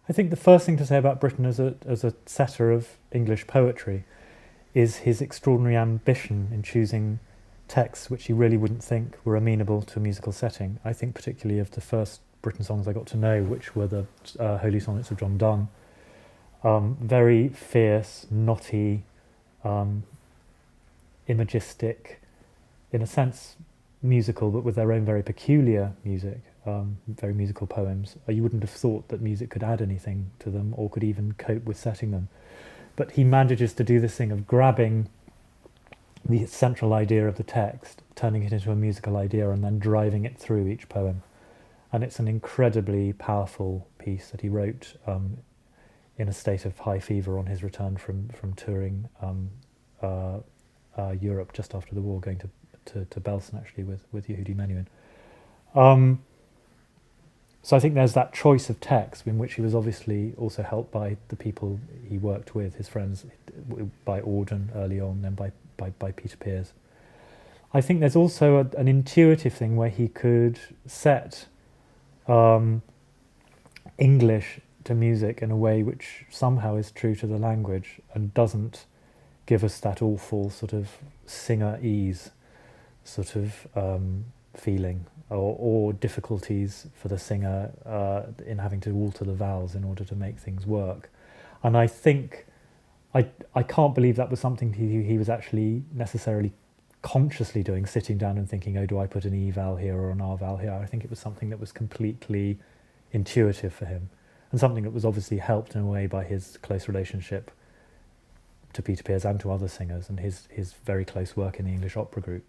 I think the first thing to say about Britten as a setter of English poetry is his extraordinary ambition in choosing texts which he really wouldn't think were amenable to a musical setting. I think particularly of the first Britten songs I got to know, which were the Holy Sonnets of John Donne. Very fierce, knotty, imagistic, in a sense musical, but with their own very peculiar music, very musical poems. You wouldn't have thought that music could add anything to them or could even cope with setting them. But he manages to do this thing of grabbing the central idea of the text, turning it into a musical idea, and then driving it through each poem. And it's an incredibly powerful piece that he wrote in a state of high fever on his return from touring Europe just after the war, going to Belsen actually with Yehudi Menuhin. So I think there's that choice of text in which he was obviously also helped by the people he worked with, his friends, by Auden early on, then by Peter Pears. I think there's also an intuitive thing where he could set English to music in a way which somehow is true to the language and doesn't give us that awful sort of singer-ease sort of feeling, or difficulties for the singer in having to alter the vowels in order to make things work. And I think, I can't believe that was something he was actually necessarily consciously doing, sitting down and thinking, oh, do I put an E vowel here or an R vowel here? I think it was something that was completely intuitive for him, and something that was obviously helped in a way by his close relationship to Peter Pears and to other singers, and his very close work in the English opera group.